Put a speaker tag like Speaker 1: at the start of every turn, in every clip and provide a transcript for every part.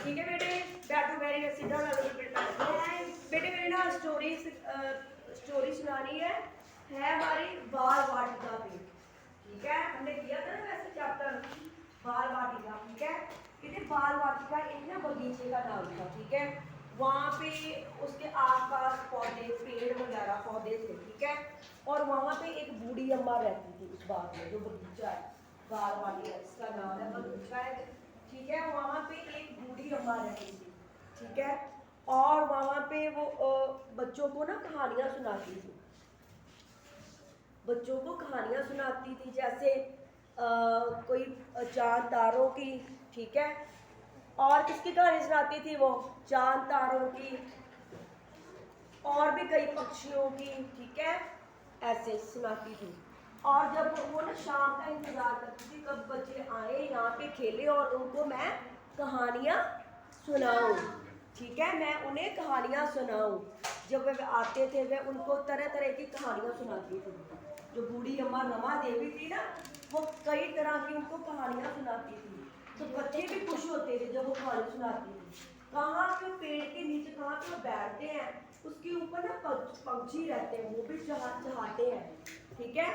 Speaker 1: ठीक है बेटे, बैठो वेरी सिट डाउन बेटे। मेरी ना स्टोरी सुनानी है हमारी बाल वाटिका पे। ठीक है, हमने किया था ना वैसे चैप्टर बाल वाटिका। ठीक है, कहते बाल वाटिका एक ना बगीचे का नाम था। ठीक है, वहाँ पे उसके आसपास पौधे पेड़ वगैरह पौधे थे। ठीक है, और वहाँ पे एक बूढ़ी अम्मा रहती थी उस बाग में, जो बगीचा है बाल वाटिका इसका नाम है, बगीचा है। ठीक है, वहाँ पे एक बूढ़ी अम्मा रहती थी। ठीक है, और वहाँ पे वो बच्चों को ना कहानियाँ सुनाती थी, बच्चों को कहानियाँ सुनाती थी, जैसे कोई चांद तारों की। ठीक है, और किसकी कहानी सुनाती थी वो? चांद तारों की, और भी कई पक्षियों की। ठीक है, ऐसे सुनाती थी। और जब वो ना शाम का इंतजार करती थी कब बच्चे आए यहाँ पे खेले और उनको मैं कहानियाँ सुनाऊं। ठीक है, मैं उन्हें कहानियाँ सुनाऊं। जब वे आते थे वे उनको तरह तरह की कहानियाँ सुनाती थी। जो बूढ़ी अम्मा रमा देवी थी ना, वो कई तरह की उनको कहानियाँ सुनाती थी। तो बच्चे भी खुश होते थे जब वो कहानी सुनाती थी। कहाँ पे पेड़ के नीचे कहाँ पे वो बैठते हैं, उसके ऊपर ना पंछी रहते हैं, वो भी चहाते हैं। ठीक है,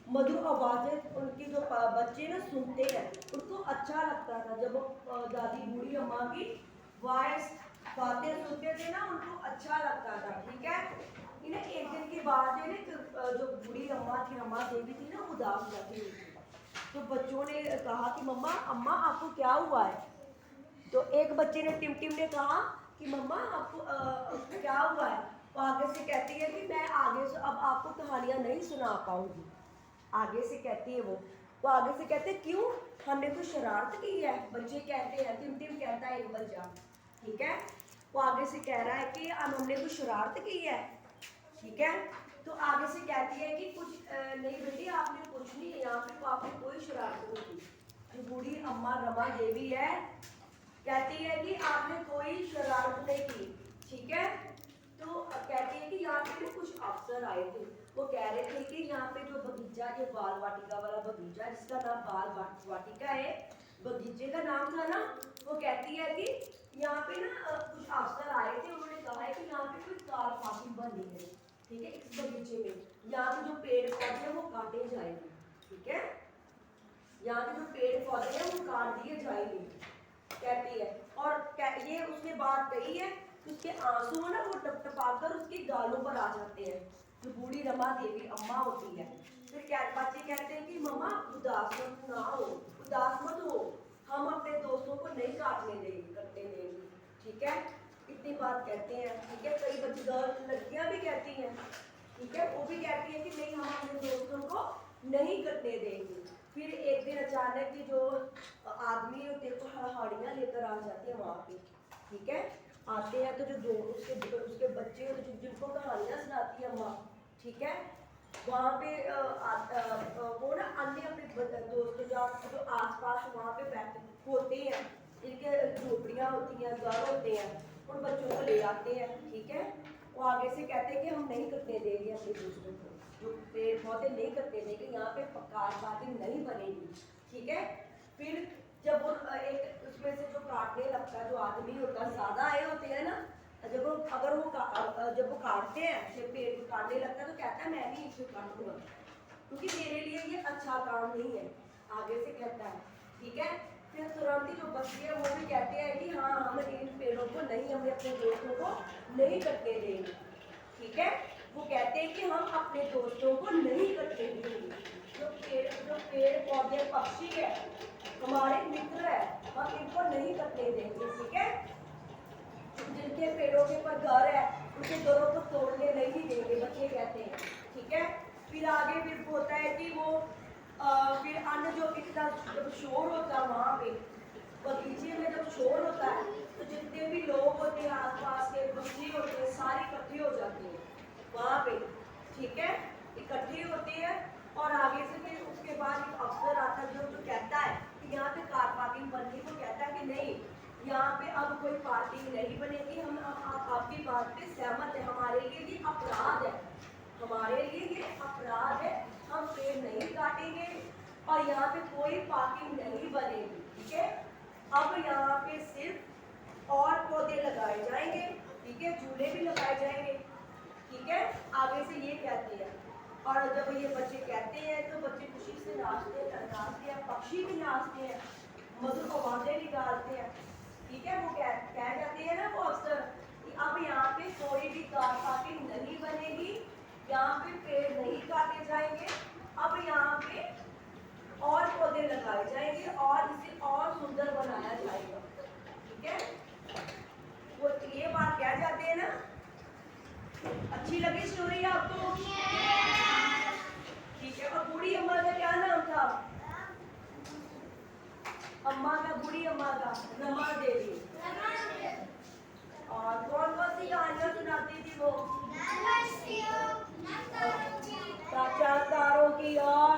Speaker 1: मधुर आवाजें उनकी जो बच्चे ना सुनते हैं, उनको अच्छा लगता था। जब दादी बूढ़ी अम्मा की वॉइस बातें सुनते थे ना, उनको अच्छा लगता था। ठीक है, इन्हें एक दिन की बात है ना, जो बूढ़ी अम्मा थी, अम्मा देवी थी ना, उदास बैठी हुई थी। तो बच्चों ने कहा कि मम्मा अम्मा आपको क्या हुआ है? तो एक बच्चे ने टिम ने कहा कि मम्मा आपको क्या हुआ है? तो आगे से कहती है कि मैं आगे से अब आपको कहानियां नहीं सुना पाऊंगी। आगे से कहती है वो। तो आगे से कहते क्यों, हमने कोई शरारत की है? बच्चे कहते हैं, टिम कहता है एक बच्चा। ठीक है, वो आगे से कह रहा है कि अब हमने कोई शरारत की है। ठीक है, तो आगे से कहती है कि कुछ नहीं बेटी, आपने कुछ नहीं, यहाँ पे तो आपने कोई शरारत नहीं की। जो बूढ़ी अम्मा रमा देवी है कहती है कि आपने कोई शरारत नहीं की। ठीक है, तो कहती है कि यहाँ पे कुछ अफसर आए थे, वो कह रहे थे कि यहाँ पे जो बगीचा, ये बाल वाटिका वाला बगीचा जिसका नाम बाल वाटिका है, बगीचे का नाम था ना, वो कहती है कि यहाँ पे ना कुछ अफसर आए थे, उन्होंने कहा है कि यहाँ पे कोई कार पार्किंग बननी है। ठीक है, इस बगीचे में यहाँ के जो पेड़ पौधे हैं वो काटे जाएंगे। ठीक है, यहाँ के जो पेड़ पौधे हैं वो काट दिए जाएंगे कहती है। और ये उसने बात कही है, उसके आंसू ना वो टपटपाकर उसके गालों पर आ जाते हैं, जो बूढ़ी रमा देवी अम्मा होती है। फिर बच्चे कहते हैं कि मम्मा उदास मत ना हो, उदास मत हो, हम अपने दोस्तों को नहीं कटने देंगे। ठीक है, इतनी बात कहते हैं। ठीक है, कई बच्चे लड़कियां भी कहती हैं। ठीक है, वो भी कहती है कि नहीं, हम अपने दोस्तों को नहीं कटने देंगे। फिर एक दिन अचानक ही जो आदमी होते हैं तो हाड़ियाँ लेकर आ जाते हैं वहाँ पे। ठीक है, आते हैं तो जो दो उसके बच्चे होते हैं जिनको कहानियाँ सुनाती है अम्मा। ठीक है, वहाँ पे वो ना अन्य अपने दोस्तों जो आसपास वहाँ पे बैठे होते हैं, इनके झोपड़ियाँ होती हैं, घर होते हैं, उन बच्चों को ले आते हैं। ठीक है, वो आगे से कहते हैं कि हम नहीं करने देंगे अपने दोस्तों को, जो पेड़ पौधे नहीं करते देंगे, यहाँ पे कार पार्किंग नहीं बनेगी। ठीक है, फिर जब वो एक उसमें से जो काटने लगता है, जो आदमी होता है, ज्यादा आए होते हैं ना, जब वो जब वो काटते हैं, जब पेड़ को काटने लगता है तो कहता है मैं भी इसे काटूंगा क्योंकि मेरे लिए ये अच्छा काम नहीं है, आगे से कहता है। ठीक है, फिर तुरंत ही जो बच्चे हैं वो भी कहते हैं कि हाँ, हम इन पेड़ों को नहीं, हमें अपने दोस्तों को नहीं कटने देंगे। ठीक है, वो कहते हैं कि हम अपने दोस्तों को नहीं कटने देंगे। जो पेड़ पौधे पक्षी है हमारे मित्र है, हम इनको नहीं कटने देंगे। ठीक है, जिनके पेड़ों के ऊपर घर है उनके घरों को तोड़ने नहीं देंगे, बच्चे कहते हैं। ठीक है, फिर आगे फिर होता है कि वो फिर अन्य जो इतना जब शोर होता है वहाँ पे बगीचे में, जब शोर होता है तो जितने भी लोग होते हैं आसपास के बच्चे होते हैं सारे इकट्ठे हो जाते हैं वहाँ पे। ठीक है, इकट्ठे होते हैं और आगे से फिर उसके बाद एक अफसर आता है जो कहता है कि यहाँ पे कार पार्किंग बनने को कहता है कि नहीं, यहाँ पे अब कोई पार्किंग नहीं बनेगी, हम आपकी बात पे सहमत है, हमारे लिए ये अपराध है, हमारे लिए ये अपराध है, हम पेड़ नहीं काटेंगे और यहाँ पे कोई पार्किंग नहीं बनेगी। ठीक है, अब यहाँ पे सिर्फ और पौधे लगाए जाएंगे, ठीक है, झूले भी लगाए जाएंगे, ठीक है। आगे से ये कहते हैं, और जब ये बच्चे कहते हैं तो बच्चे खुशी से नाचते हैं, पक्षी भी नाचते हैं, मधुर आवाजें निकालते हैं, ठीक है। वो कह जाते हैं ना वो अक्सर कि अब यहाँ पे कोई भी कार पार्किंग नहीं बनेगी, यहाँ पे पेड़ नहीं काटे जाएंगे, अब यहाँ पे और पौधे लगाए जाएंगे और इसे और सुंदर बनाया जाएगा, ठीक है। वो ये बात कह जाते हैं ना। अच्छी लगी स्टोरी आपको? ठीक है। और बूढ़ी अम्मा का क्या नाम था? अम्मा का, बूढ़ी अम्मा का रमा देवी। और कौन कौन सी कहानियां सुनाती थी वो? चार तारों की और